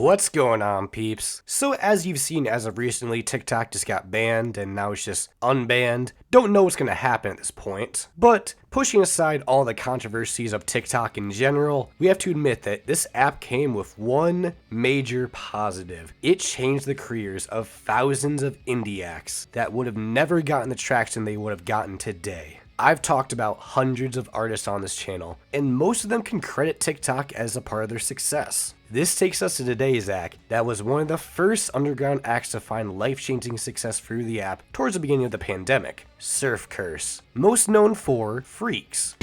What's going on, peeps? So as you've seen as of recently, TikTok just got banned and now it's just unbanned. Don't know what's going to happen at this point. But pushing aside all the controversies of TikTok in general, we have to admit that this app came with one major positive. It changed the careers of thousands of indie acts that would have never gotten the traction they would have gotten today. I've talked about hundreds of artists on this channel, and most of them can credit TikTok as a part of their success. This takes us to today's act that was one of the first underground acts to find life-changing success through the app towards the beginning of the pandemic, Surf Curse, most known for Freaks.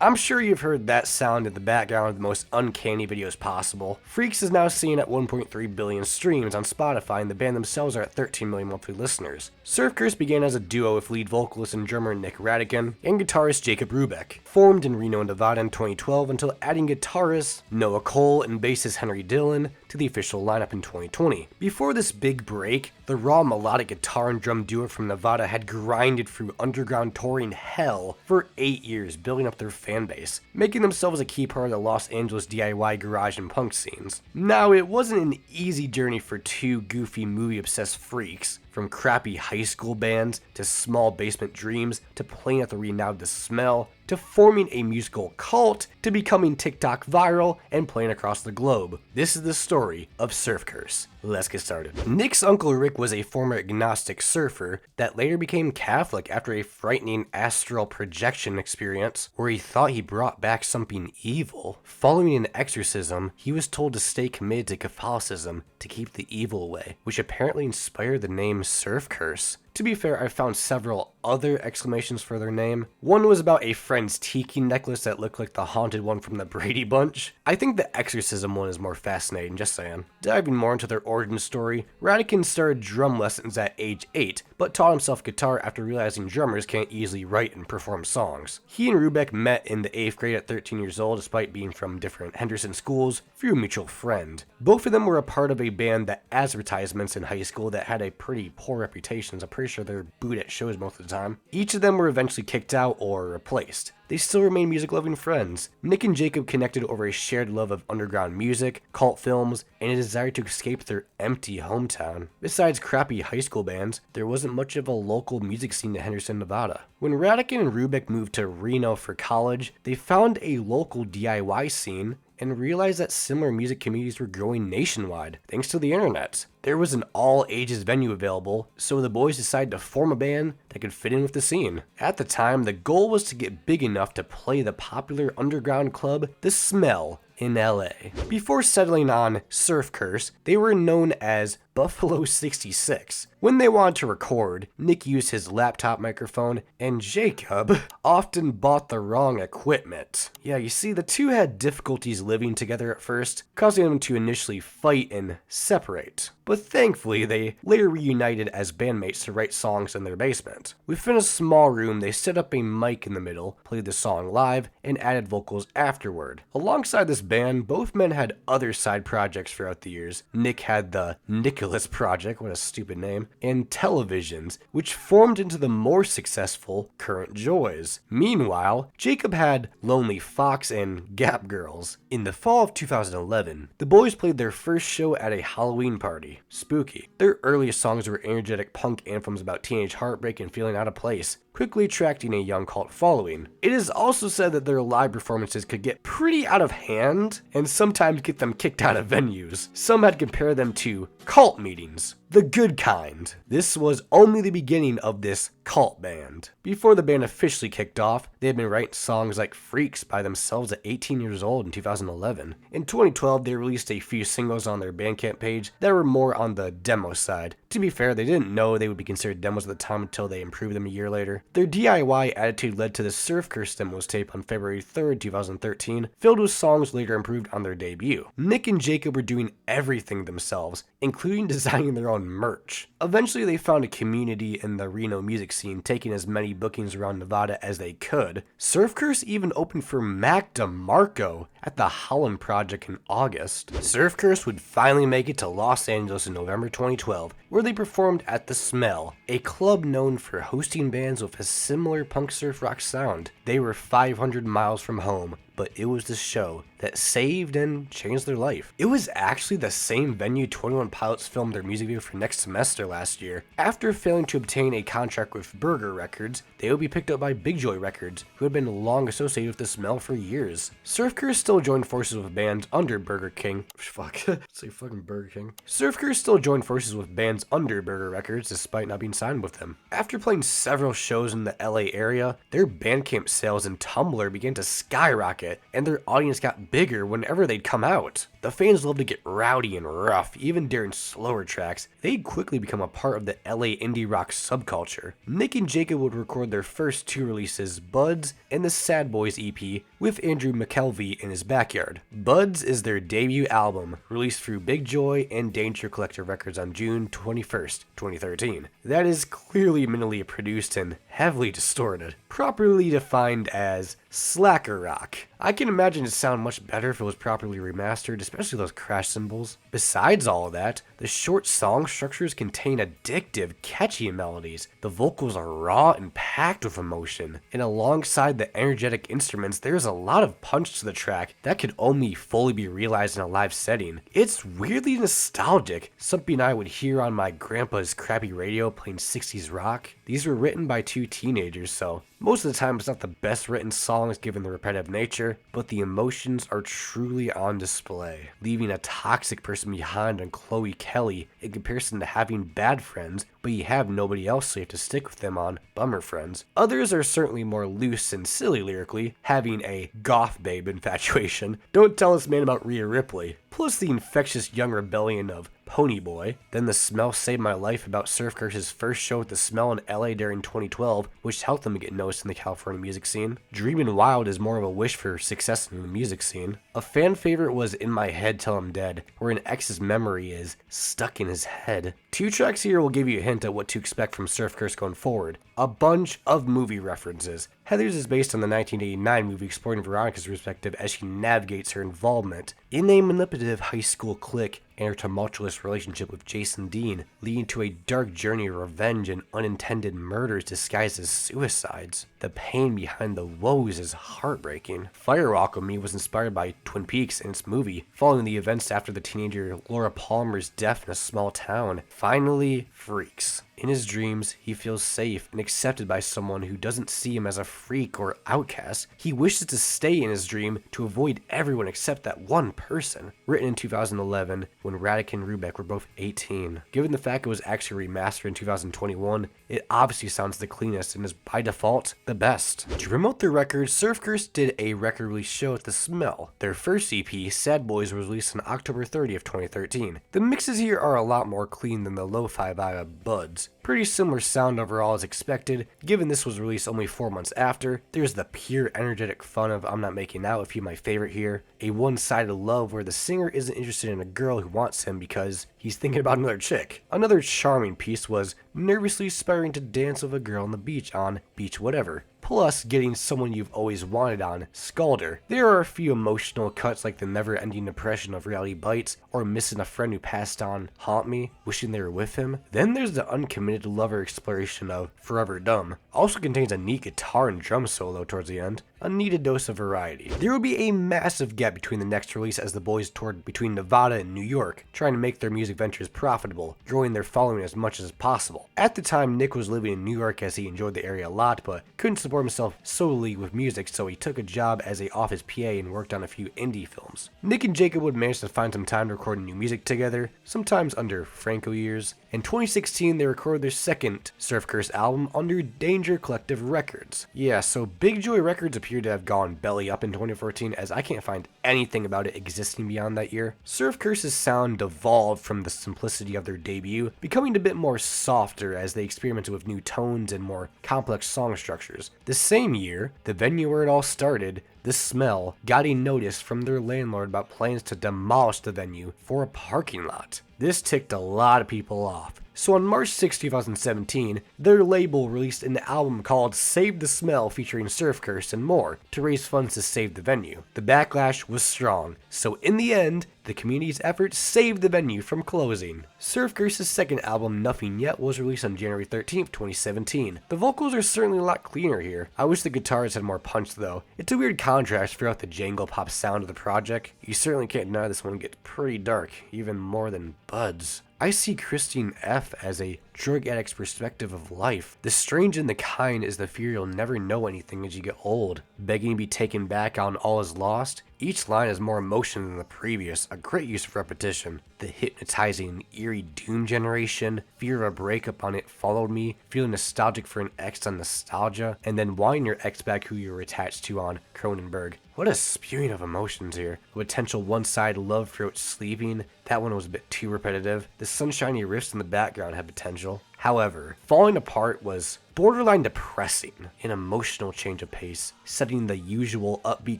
I'm sure you've heard that sound in the background of the most uncanny videos possible. Freaks is now seen at 1.3 billion streams on Spotify, and the band themselves are at 13 million monthly listeners. Surf Curse began as a duo with lead vocalist and drummer Nick Radican and guitarist Jacob Rubeck, formed in Reno, Nevada in 2012 until adding guitarist Noah Cole and bassist Henry Dillon to the official lineup in 2020. Before this big break, the raw melodic guitar and drum duo from Nevada had grinded through underground touring hell for 8 years, building up their fan base, making themselves a key part of the Los Angeles DIY garage and punk scenes. Now, it wasn't an easy journey for two goofy movie-obsessed freaks, from crappy high school bands to small basement dreams to playing at the renowned The Smell to forming a musical cult to becoming TikTok viral and playing across the globe. This is the story of Surf Curse. Let's get started. Nick's uncle Rick was a former agnostic surfer that later became Catholic after a frightening astral projection experience where he thought he brought back something evil. Following an exorcism, he was told to stay committed to Catholicism to keep the evil away, which apparently inspired the name Surf Curse. To be fair, I found several other explanations for their name. One was about a friend's tiki necklace that looked like the haunted one from the Brady Bunch. I think the exorcism one is more fascinating, just saying. Diving more into their origin story, Radican started drum lessons at age 8, but taught himself guitar after realizing drummers can't easily write and perform songs. He and Rubeck met in the 8th grade at 13 years old despite being from different Henderson schools through a mutual friend. Both of them were a part of a band that advertisements in high school that had a pretty poor reputation. I'm pretty sure they're booed at shows most of the time. Each of them were eventually kicked out or replaced. They still remain music-loving friends. Nick and Jacob connected over a shared love of underground music, cult films, and a desire to escape their empty hometown. Besides crappy high school bands, there wasn't much of a local music scene in Henderson, Nevada. When Radican and Rubeck moved to Reno for college, they found a local DIY scene and realized that similar music communities were growing nationwide, thanks to the internet. There was an all-ages venue available, so the boys decided to form a band that could fit in with the scene. At the time, the goal was to get big enough to play the popular underground club, The Smell, in LA. Before settling on Surf Curse, they were known as Buffalo 66. When they wanted to record, Nick used his laptop microphone, and Jacob often bought the wrong equipment. Yeah, you see, the two had difficulties living together at first, causing them to initially fight and separate. But thankfully, they later reunited as bandmates to write songs in their basement. Within a small room, they set up a mic in the middle, played the song live, and added vocals afterward. Alongside this band, both men had other side projects throughout the years. Nick had the Nicholas Project, what a stupid name, and Televisions, which formed into the more successful Current Joys. Meanwhile, Jacob had Lonely Fox and Gap Girls. In the fall of 2011, the boys played their first show at a Halloween party, Spooky. Their earliest songs were energetic punk anthems about teenage heartbreak and feeling out of place, quickly attracting a young cult following. It is also said that their live performances could get pretty out of hand and sometimes get them kicked out of venues. Some had compared them to cult meetings, the good kind. This was only the beginning of this cult band. Before the band officially kicked off, they had been writing songs like Freaks by themselves at 18 years old in 2011. In 2012, they released a few singles on their Bandcamp page that were more on the demo side. To be fair, they didn't know they would be considered demos at the time until they improved them a year later. Their DIY attitude led to the Surf Curse demos tape on February 3rd, 2013, filled with songs later improved on their debut. Nick and Jacob were doing everything themselves, including designing their own merch. Eventually, they found a community in the Reno music scene, taking as many bookings around Nevada as they could. Surf Curse even opened for Mac DeMarco at the Holland Project in August. Surf Curse would finally make it to Los Angeles in November 2012, where they performed at The Smell, a club known for hosting bands with a similar punk surf rock sound. They were 500 miles from home, but it was the show that saved and changed their life. It was actually the same venue 21 Pilots filmed their music video for Next Semester last year. After failing to obtain a contract with Burger Records, they would be picked up by Big Joy Records, who had been long associated with the smell for years. Surf Curse still joined forces with bands under Burger King. Fuck, say fucking Burger King. Surf Curse still joined forces with bands under Burger Records despite not being signed with them. After playing several shows in the LA area, their Bandcamp sales and Tumblr began to skyrocket, and their audience got bigger whenever they'd come out. The fans loved to get rowdy and rough, even during slower tracks. They'd quickly become a part of the LA indie rock subculture. Nick and Jacob would record their first two releases, Buds and the Sad Boys EP, with Andrew McKelvey in his backyard. Buds is their debut album, released through Big Joy and Danger Collective Records on June 21st, 2013. That is clearly minimally produced and heavily distorted, properly defined as slacker rock. I can imagine it sound much better if it was properly remastered, especially those crash cymbals. Besides all of that, the short song structures contain addictive, catchy melodies. The vocals are raw and packed with emotion, and alongside the energetic instruments, there's a lot of punch to the track that could only fully be realized in a live setting. It's weirdly nostalgic, something I would hear on my grandpa's crappy radio playing 60s rock. These were written by two teenagers, so most of the time it's not the best written songs given the repetitive nature, but the emotions are truly on display, leaving a toxic person behind on Chloe Kelly in comparison to having bad friends, but you have nobody else so you have to stick with them on Bummer Friends. Others are certainly more loose and silly lyrically, having a goth babe infatuation. Don't tell this man about Rhea Ripley. Plus the infectious young rebellion of Pony Boy. Then The Smell Saved My Life about Surf Curse's first show at The Smell in LA during 2012, which helped them get noticed in the California music scene. Dreamin' Wild is more of a wish for success in the music scene. A fan favorite was In My Head Till I'm Dead, where an ex's memory is stuck in his head. Two tracks here will give you a hint at what to expect from Surf Curse going forward. A bunch of movie references. Heather's is based on the 1989 movie exploring Veronica's perspective as she navigates her involvement in a manipulative high school clique and her tumultuous relationship with Jason Dean, leading to a dark journey of revenge and unintended murders disguised as suicides. The pain behind the woes is heartbreaking. Firewalk With Me was inspired by Twin Peaks and its movie, following the events after the teenager Laura Palmer's death in a small town. Finally, Freaks. In his dreams, he feels safe and accepted by someone who doesn't see him as a freak or outcast. He wishes to stay in his dream to avoid everyone except that one person. Written in 2011, when Radic and Rubeck were both 18. Given the fact it was actually remastered in 2021, it obviously sounds the cleanest and is by default the best. To promote their record, Surf Curse did a record release show at The Smell. Their first EP, Sad Boys, was released on October 30th, 2013. The mixes here are a lot more clean than the lo-fi vibe of Buds. Pretty similar sound overall as expected, given this was released only 4 months after. There's the pure energetic fun of I'm Not Making Out with You, my favorite here. A one-sided love where the singer isn't interested in a girl who wants him because he's thinking about another chick. Another charming piece was nervously aspiring to dance with a girl on the beach on Beach Whatever. Plus getting someone you've always wanted on Scalder. There are a few emotional cuts like the never-ending depression of Reality Bites or missing a friend who passed on Haunt Me, wishing they were with him. Then there's the uncommitted lover exploration of Forever Dumb. Also contains a neat guitar and drum solo towards the end. A needed dose of variety. There will be a massive gap between the next release as the boys toured between Nevada and New York, trying to make their music ventures profitable, growing their following as much as possible. At the time, Nick was living in New York as he enjoyed the area a lot, but couldn't support himself solely with music, so he took a job as a office PA and worked on a few indie films. Nick and Jacob would manage to find some time to record new music together, sometimes under Franco years. In 2016, they recorded their second Surf Curse album under Danger Collective Records. Yeah, so Big Joy Records appeared to have gone belly up in 2014, as I can't find anything about it existing beyond that year. Surf Curse's sound devolved from the simplicity of their debut, becoming a bit more softer as they experimented with new tones and more complex song structures. The same year, the venue where it all started, The Smell, got a notice from their landlord about plans to demolish the venue for a parking lot. This ticked a lot of people off. So on March 6, 2017, their label released an album called Save the Smell featuring Surf Curse and more to raise funds to save the venue. The backlash was strong, so in the end, the community's efforts saved the venue from closing. Surf Curse's second album, Nothing Yet, was released on January 13th, 2017. The vocals are certainly a lot cleaner here. I wish the guitars had more punch though. It's a weird contrast throughout the jangle pop sound of the project. You certainly can't deny this one gets pretty dark, even more than Bud's. I see Christine F. as a drug addict's perspective of life. The strange and the kind is the fear you'll never know anything as you get old. Begging to be taken back on all is lost. Each line has more emotion than the previous, a great use of repetition. The hypnotizing, eerie doom generation, fear of a breakup on It Followed Me, feeling nostalgic for an ex on Nostalgia, and then wanting your ex back who you were attached to on Cronenberg. What a spewing of emotions here. A potential one-sided love throughout Sleeping, that one was a bit too repetitive. The sunshiny riffs in the background had potential. However, Falling Apart was borderline depressing, an emotional change of pace, setting the usual upbeat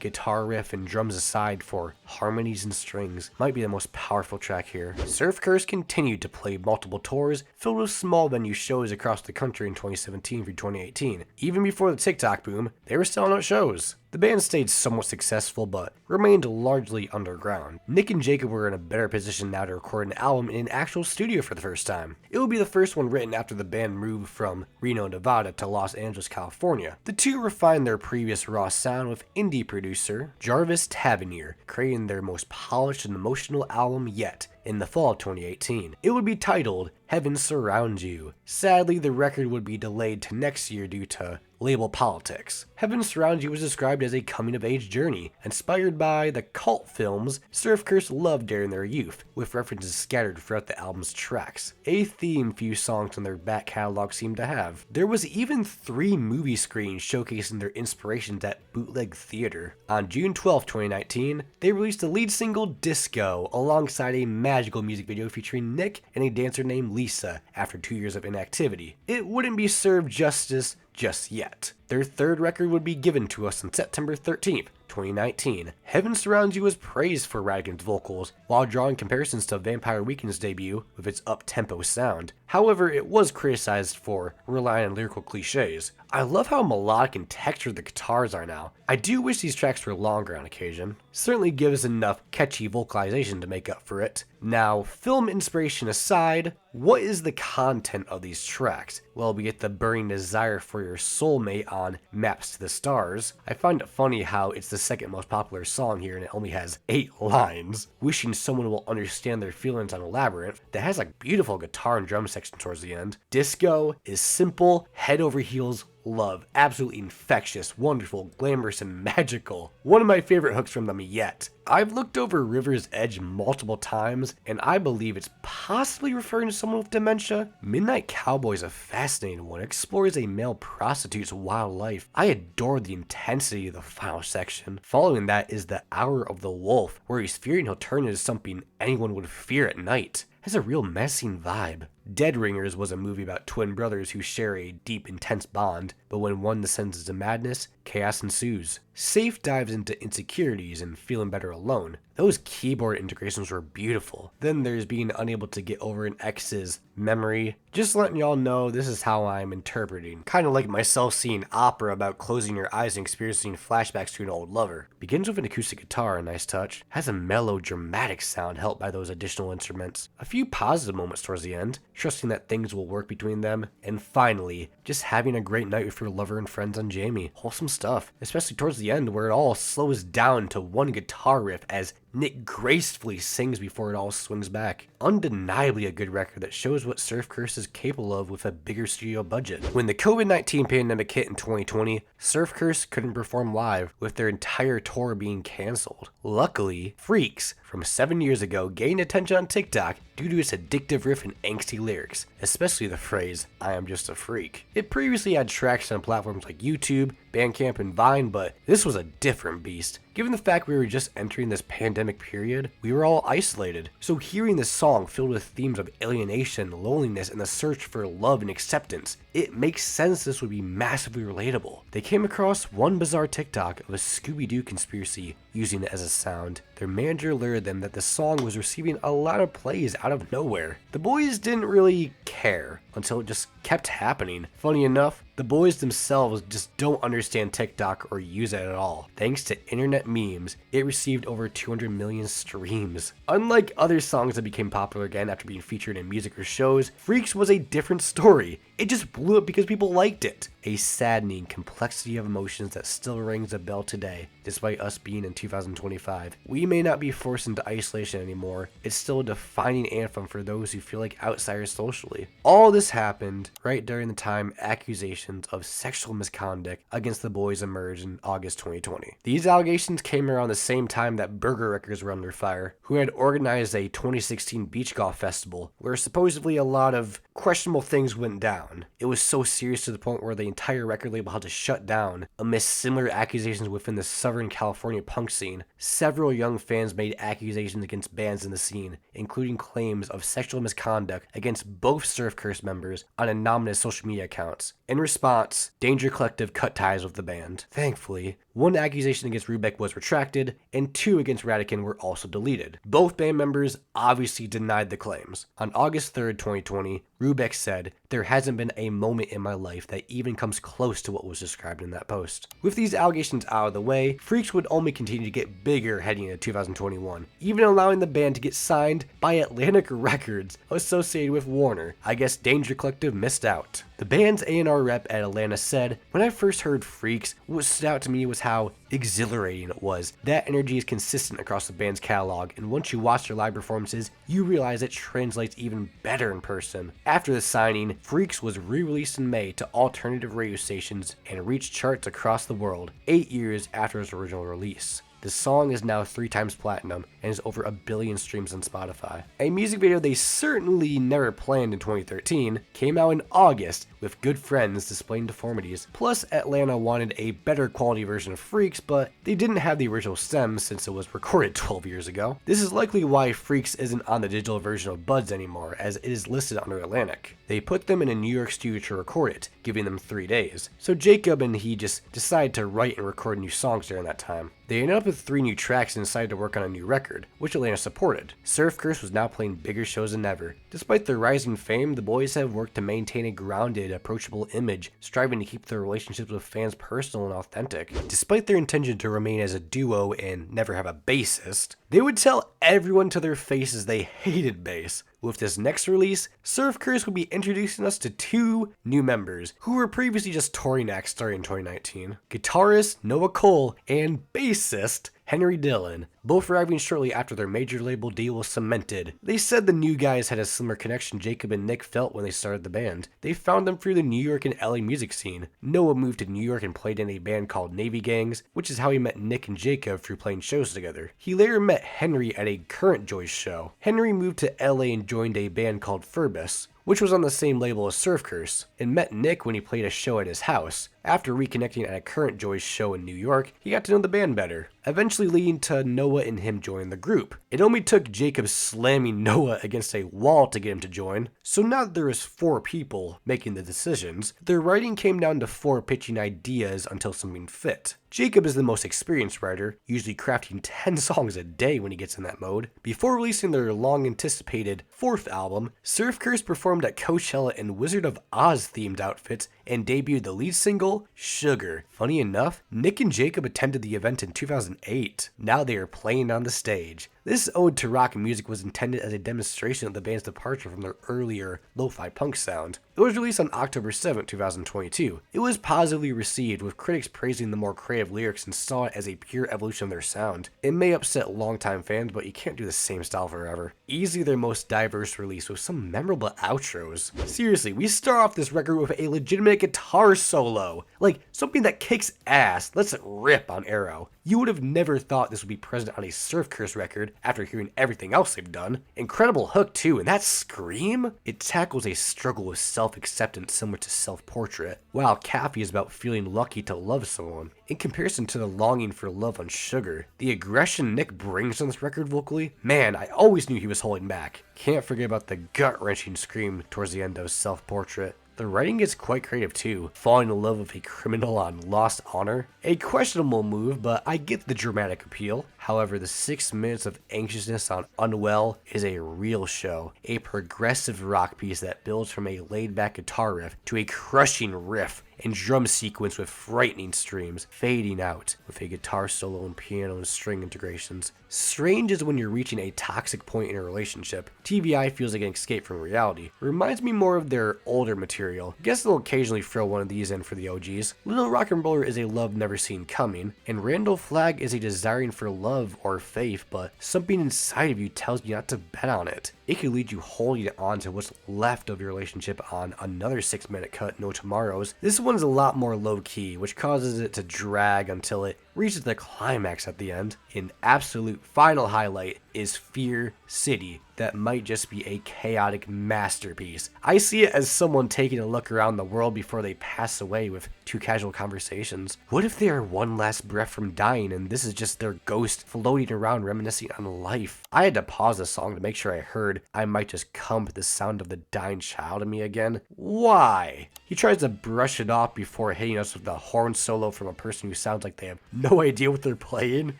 guitar riff and drums aside for harmonies and strings might be the most powerful track here. Surf Curse continued to play multiple tours filled with small venue shows across the country in 2017 through 2018. Even before the TikTok boom, they were selling out shows. The band stayed somewhat successful, but remained largely underground. Nick and Jacob were in a better position now to record an album in an actual studio for the first time. It would be the first one written after the band moved from Reno, Nevada to Los Angeles, California. The two refined their previous raw sound with indie producer Jarvis Tavernier, creating their most polished and emotional album yet in the fall of 2018. It would be titled Heaven Surrounds You. Sadly, the record would be delayed to next year due to label politics. Heaven Surrounds You was described as a coming-of-age journey, inspired by the cult films Surf Curse loved during their youth, with references scattered throughout the album's tracks, a theme few songs in their back catalog seem to have. There was even 3 movie screens showcasing their inspirations at Bootleg Theater. On June 12, 2019, they released the lead single Disco, alongside a magical music video featuring Nick and a dancer named Lisa after 2 years of inactivity. It wouldn't be served justice just yet. Their third record would be given to us on September 13th, 2019. Heaven Surrounds You was praised for Radigan's vocals, while drawing comparisons to Vampire Weekend's debut with its up-tempo sound. However, it was criticized for relying on lyrical cliches. I love how melodic and textured the guitars are now. I do wish these tracks were longer on occasion. Certainly gives enough catchy vocalization to make up for it. Now, film inspiration aside, what is the content of these tracks? Well, we get the burning desire for your soulmate on Maps to the Stars. I find it funny how it's the second most popular song here and it only has 8 lines. Wishing Someone Will Understand Their Feelings on Labyrinth, that has a beautiful guitar and drum section towards the end. Disco is simple, head over heels love, absolutely infectious, wonderful, glamorous, and magical. One of my favorite hooks from them yet. I've looked over River's Edge multiple times, and I believe it's possibly referring to someone with dementia. Midnight Cowboy is a fascinating one. It explores a male prostitute's wild life. I adore the intensity of the final section. Following that is The Hour of the Wolf, where he's fearing he'll turn into something anyone would fear at night. Has a real menacing vibe. Dead Ringers was a movie about twin brothers who share a deep, intense bond, but when one descends into madness, chaos ensues. Safe dives into insecurities and feeling better alone. Those keyboard integrations were beautiful. Then there's being unable to get over an ex's memory. Just letting y'all know this is how I'm interpreting. Kind of like myself seeing opera about closing your eyes and experiencing flashbacks to an old lover. Begins with an acoustic guitar, a nice touch. Has a mellow, dramatic sound helped by those additional instruments. A few positive moments towards the end, trusting that things will work between them. And finally, just having a great night with your lover and friends on Jamie. Wholesome stuff, especially towards the end where it all slows down to one guitar riff as Nick gracefully sings before it all swings back. Undeniably a good record that shows what Surf Curse is capable of with a bigger studio budget. When the COVID-19 pandemic hit in 2020, Surf Curse couldn't perform live, with their entire tour being cancelled. Luckily, Freaks from 7 years ago gained attention on TikTok due to its addictive riff and angsty lyrics, especially the phrase, "I am just a freak." It previously had traction on platforms like YouTube, Bandcamp and Vine, but this was a different beast. Given the fact we were just entering this pandemic period, we were all isolated. So hearing this song filled with themes of alienation, loneliness, and the search for love and acceptance, it makes sense this would be massively relatable. They came across one bizarre TikTok of a Scooby-Doo conspiracy using it as a sound. Their manager alerted them that the song was receiving a lot of plays out of nowhere. The boys didn't really care until it just kept happening. Funny enough, the boys themselves just don't understand TikTok or use it at all. Thanks to internet memes, it received over 200 million streams. Unlike other songs that became popular again after being featured in music or shows, Freaks was a different story. It just blew up because people liked it. A saddening complexity of emotions that still rings a bell today, despite us being in 2025. We may not be forced into isolation anymore. It's still a defining anthem for those who feel like outsiders socially. All this happened right during the time accusations of sexual misconduct against the boys emerged in August 2020. These allegations came around the same time that Burger Records were under fire, who had organized a 2016 beach golf festival where supposedly a lot of questionable things went down. It was so serious to the point where the entire record label had to shut down amidst similar accusations within the Southern California punk scene. Several young fans made accusations against bands in the scene, including claims of sexual misconduct against both Surf Curse members on anonymous social media accounts. In response, Danger Collective cut ties with the band. Thankfully, one accusation against Rubeck was retracted, and two against Radican were also deleted. Both band members obviously denied the claims. On August 3rd, 2020, Rubeck said, "There hasn't been a moment in my life that even comes close to what was described in that post." With these allegations out of the way, Freaks would only continue to get bigger heading into 2021, even allowing the band to get signed by Atlantic Records, associated with Warner. I guess Danger Collective missed out. The band's A&R rep at Atlanta said, "When I first heard Freaks, what stood out to me was how exhilarating it was. That energy is consistent across the band's catalog, and once you watch their live performances, you realize it translates even better in person." After the signing, Freaks was re-released in May to alternative radio stations and reached charts across the world, 8 years after its original release. The song is now 3 times platinum and is over 1 billion streams on Spotify. A music video they certainly never planned in 2013 came out in August with Good Friends displaying deformities. Plus, Atlanta wanted a better quality version of Freaks, but they didn't have the original stems since it was recorded 12 years ago. This is likely why Freaks isn't on the digital version of Buds anymore, as it is listed under Atlantic. They put them in a New York studio to record it, giving them 3 days. So Jacob and he just decided to write and record new songs during that time. They ended up with 3 new tracks and decided to work on a new record, which Atlanta supported. Surf Curse was now playing bigger shows than ever. Despite their rising fame, the boys have worked to maintain a grounded, approachable image, striving to keep their relationships with fans personal and authentic. Despite their intention to remain as a duo and never have a bassist, they would tell everyone to their faces they hated bass. With this next release, Surf Curse will be introducing us to 2 new members who were previously just touring acts starting in 2019. Guitarist Noah Cole and bassist Henry Dillon, both arriving shortly after their major label deal was cemented. They said the new guys had a similar connection Jacob and Nick felt when they started the band. They found them through the New York and LA music scene. Noah moved to New York and played in a band called Navy Gangs, which is how he met Nick and Jacob through playing shows together. He later met Henry at a Current Joyce show. Henry moved to LA and joined a band called Furbus, which was on the same label as Surf Curse, and met Nick when he played a show at his house. After reconnecting at a Current Joyce show in New York, he got to know the band better, eventually leading to Noah and him joining the group. It only took Jacob slamming Noah against a wall to get him to join, so now that there is 4 people making the decisions, their writing came down to 4 pitching ideas until something fit. Jacob is the most experienced writer, usually crafting 10 songs a day when he gets in that mode. Before releasing their long-anticipated 4th album, Surf Curse performed at Coachella in Wizard of Oz themed outfits and debuted the lead single, Sugar. Funny enough, Nick and Jacob attended the event in 2008. Now they are playing on the stage. This ode to rock music was intended as a demonstration of the band's departure from their earlier lo-fi punk sound. It was released on October 7, 2022. It was positively received, with critics praising the more creative lyrics and saw it as a pure evolution of their sound. It may upset longtime fans, but you can't do the same style forever. Easily their most diverse release with some memorable outros. Seriously, we start off this record with a legitimate guitar solo. Like, something that kicks ass. Let's rip on Arrow. You would have never thought this would be present on a Surf Curse record, after hearing everything else they've done. Incredible hook too, and that scream? It tackles a struggle with self-acceptance similar to Self-Portrait, while Kathy is about feeling lucky to love someone. In comparison to the longing for love on Sugar, the aggression Nick brings on this record vocally, man, I always knew he was holding back. Can't forget about the gut-wrenching scream towards the end of Self-Portrait. The writing is quite creative too, falling in love with a criminal on Lost Honor. A questionable move, but I get the dramatic appeal. However, the 6 minutes of anxiousness on Unwell is a real show. A progressive rock piece that builds from a laid-back guitar riff to a crushing riff and drum sequence with frightening streams, fading out with a guitar solo and piano and string integrations. Strange is when you're reaching a toxic point in a relationship. TVI feels like an escape from reality. Reminds me more of their older material. Guess they'll occasionally throw one of these in for the OGs. Little Rock and Roller is a love never seen coming, and Randall Flagg is a desiring for love or faith, but something inside of you tells you not to bet on it. It could lead you holding on to what's left of your relationship on another 6-minute cut, No Tomorrows. This one's a lot more low-key, which causes it to drag until it reaches the climax at the end. An absolute final highlight is Fear City, that might just be a chaotic masterpiece. I see it as someone taking a look around the world before they pass away with 2 casual conversations. What if they are one last breath from dying and this is just their ghost floating around reminiscing on life? I had to pause the song to make sure I heard I might just come with the sound of the dying child in me again. Why? He tries to brush it off before hitting us with a horn solo from a person who sounds like they have no idea what they're playing,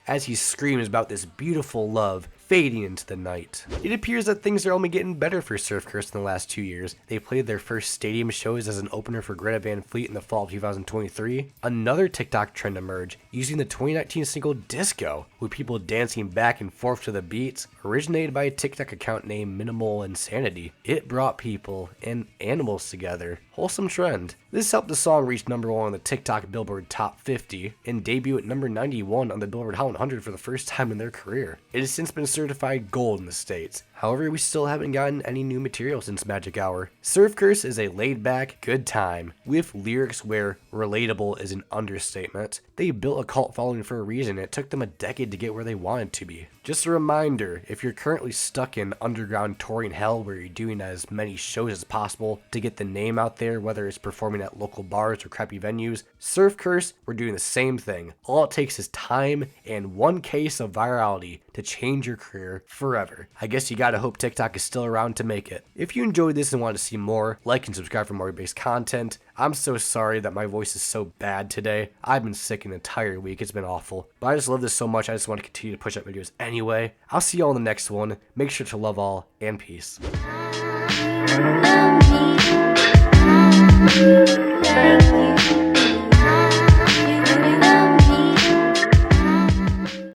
as he screams about this beautiful love fading into the night. It appears that things are only getting better for Surf Curse in the last 2 years. They played their first stadium shows as an opener for Greta Van Fleet in the fall of 2023. Another TikTok trend emerged, using the 2019 single Disco, with people dancing back and forth to the beats, originated by a TikTok account named Minimal Insanity. It brought people and animals together. Wholesome trend. This helped the song reach #1 on the TikTok Billboard Top 50 and debut at number 91 on the Billboard Hot 100 for the first time in their career. It has since been certified gold in the States. However, we still haven't gotten any new material since Magic Hour. Surf Curse is a laid-back, good time, with lyrics where relatable is an understatement. They built a cult following for a reason. It took them a decade to get where they wanted to be. Just a reminder, if you're currently stuck in underground touring hell where you're doing as many shows as possible to get the name out there, whether it's performing at local bars or crappy venues, Surf Curse, we're doing the same thing. All it takes is time and one case of virality to change your career forever. I guess you gotta hope TikTok is still around to make it. If you enjoyed this and want to see more, like and subscribe for more based content. I'm so sorry that my voice is so bad today. I've been sick an entire week. It's been awful. But I just love this so much. I just want to continue to push out videos anyway. I'll see you all in the next one. Make sure to love all and peace.